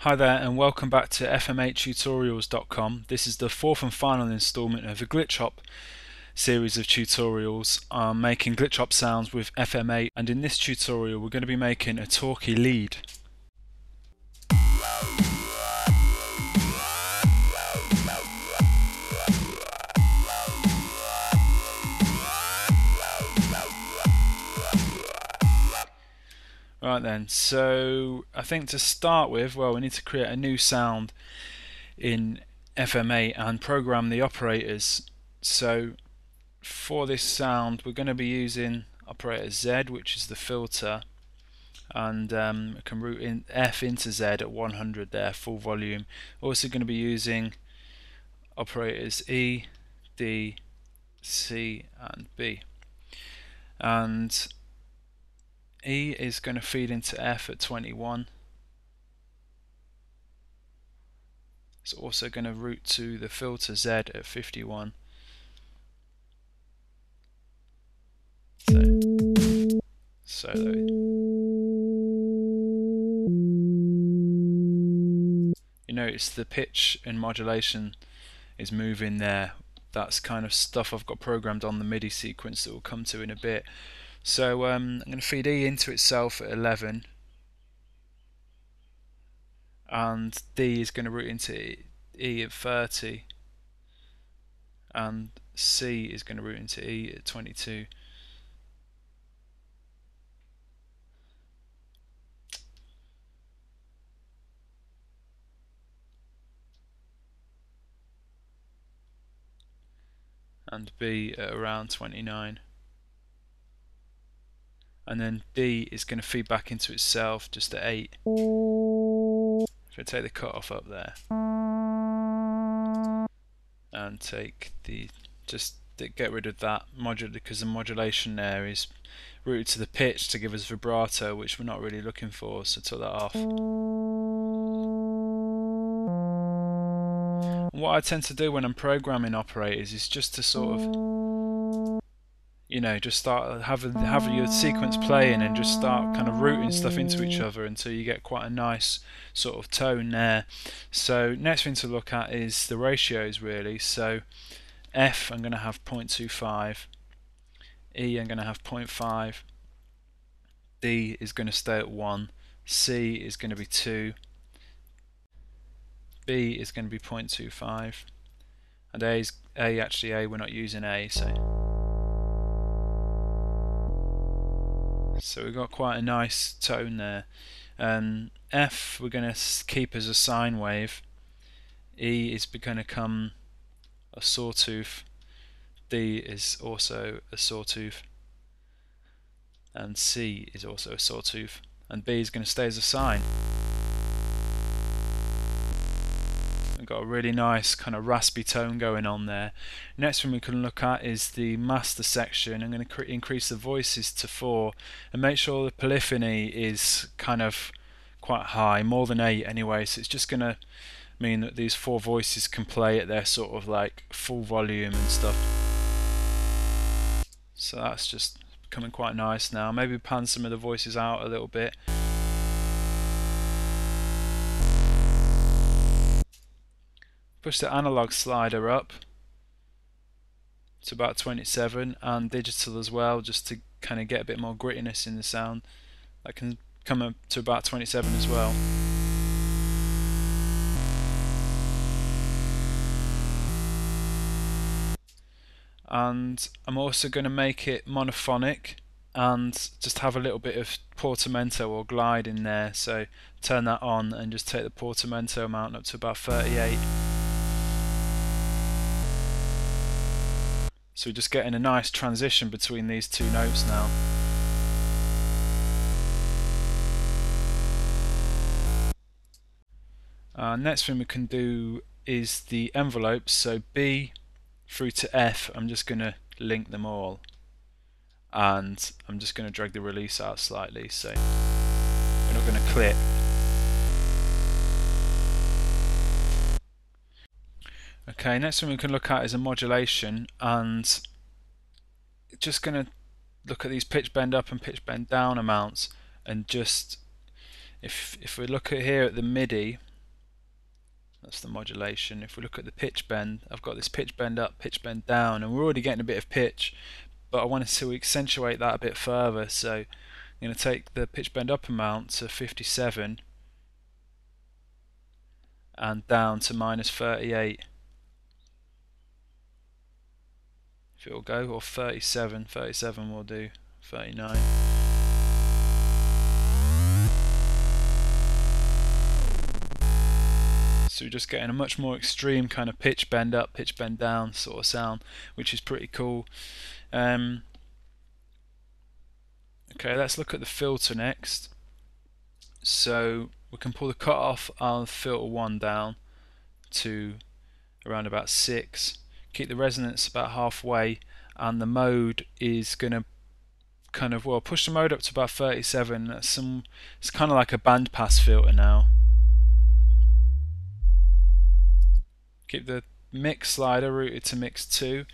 Hi there and welcome back to FM8tutorials.com. This is the fourth and final installment of a glitch hop series of tutorials. I'm making glitch hop sounds with FM8, and in this tutorial we're going to be making a talkie lead. Right then, so I think to start with, well, we need to create a new sound in FM8 and program the operators. So for this sound we're going to be using operator Z, which is the filter, and I can route in F into Z at 100 there, full volume. Also going to be using operators E, D, C and B. And E is going to feed into F at 21. It's also going to route to the filter Z at 51. So you notice the pitch and modulation is moving there. That's kind of stuff I've got programmed on the MIDI sequence that we'll come to in a bit. So I'm going to feed E into itself at 11, and D is going to route into E at 30, and C is going to route into E at 22. And B at around 29. And then D is going to feed back into itself just at 8. So take the cutoff up there and take the get rid of that because the modulation there is routed to the pitch to give us vibrato, which we're not really looking for, so took that off. What I tend to do when I'm programming operators is just to sort of, just start have your sequence playing and just start kind of routing stuff into each other until you get quite a nice sort of tone there. So next thing to look at is the ratios really. So F I'm going to have 0.25, E I'm going to have 0.5, D is going to stay at 1, C is going to be 2, B is going to be 0.25, and A we're not using A, so we've got quite a nice tone there. F we're going to keep as a sine wave, E is going to become a sawtooth, D is also a sawtooth, and C is also a sawtooth, and B is going to stay as a sine. We've got a really nice kind of raspy tone going on there. Next one we can look at is the master section. I'm going to increase the voices to 4 and make sure the polyphony is kind of quite high, more than 8 anyway, so it's just going to mean that these 4 voices can play at their sort of like full volume and stuff. So that's just becoming quite nice now. Maybe pan some of the voices out a little bit. Push the analog slider up to about 27 and digital as well, just to kind of get a bit more grittiness in the sound. That can come up to about 27 as well. And I'm also going to make it monophonic and just have a little bit of portamento or glide in there, so turn that on and just take the portamento amount up to about 38. So we're just getting a nice transition between these two notes now. Next thing we can do is the envelopes, so B through to F, I'm just going to link them all, and I'm just going to drag the release out slightly, so we're not going to clip. Okay, next one we can look at is a modulation, and just going to look at these pitch bend up and pitch bend down amounts, and just if we look at here at the MIDI, That's the modulation. If we look at the pitch bend, I've got this pitch bend up, pitch bend down, and we're already getting a bit of pitch, but I wanted to accentuate that a bit further, so I'm going to take the pitch bend up amount to 57 and down to -38. If it'll go, or 37, 37 will do, 39. So we're just getting a much more extreme kind of pitch bend up, pitch bend down sort of sound, which is pretty cool. Okay, let's look at the filter next. So we can pull the cutoff of filter 1 down to around about 6, keep the resonance about halfway, and the mode is going to kind of, well, push the mode up to about 37. It's kind of like a bandpass filter now. Keep the mix slider routed to mix 2,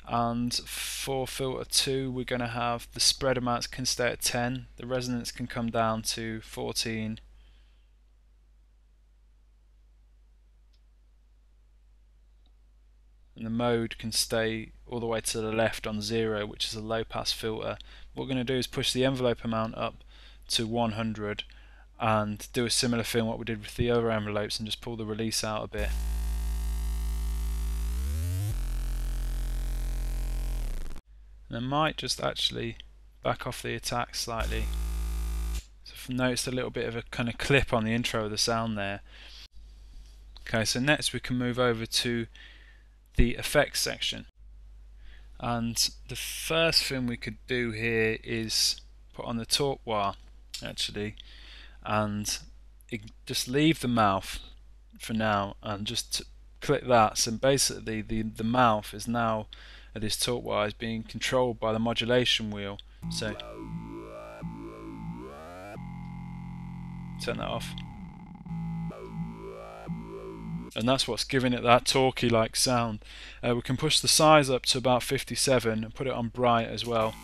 and for filter 2 we're going to have the spread amounts can stay at 10, the resonance can come down to 14, and the mode can stay all the way to the left on 0, which is a low pass filter. What we're going to do is push the envelope amount up to 100 and do a similar thing what we did with the other envelopes and just pull the release out a bit. And I might just actually back off the attack slightly. So I've noticed a little bit of a kind of clip on the intro of the sound there. Okay, so next we can move over to the effects section. And the first thing we could do here is put on the torque bar actually, and just leave the mouth for now and just click that. So basically the mouth is now, this torque bar is being controlled by the modulation wheel. So turn that off, and that's what's giving it that torquey like sound. We can push the size up to about 57 and put it on bright as well.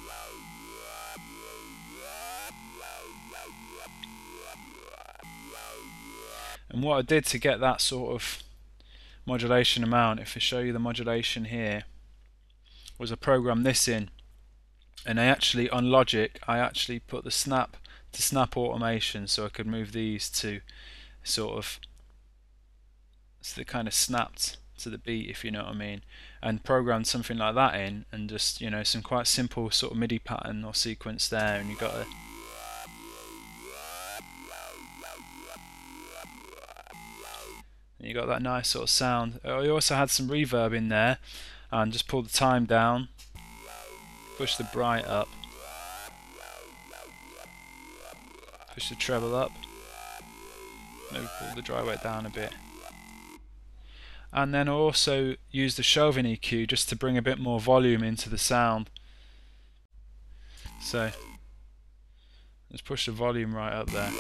And what I did to get that sort of modulation amount, if I show you the modulation here, was I programmed this in, and I actually, on Logic, I actually put the snap to snap automation so I could move these to sort of, so they kind of snapped to the beat, if you know what I mean, and programmed something like that in, and just, you know, some quite simple sort of MIDI pattern or sequence there, and you got that nice sort of sound. I also had some reverb in there, and just pull the time down, push the bright up, push the treble up, maybe pull the dry wet down a bit, and then also use the Chauvin EQ just to bring a bit more volume into the sound. So let's push the volume right up there.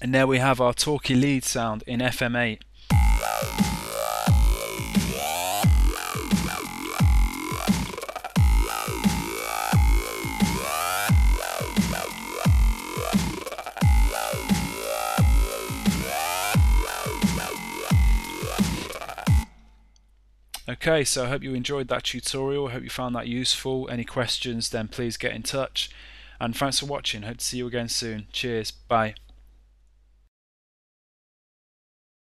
And there we have our talky lead sound in FM8. Okay, so I hope you enjoyed that tutorial. I hope you found that useful. Any questions, then please get in touch. And thanks for watching. Hope to see you again soon. Cheers. Bye.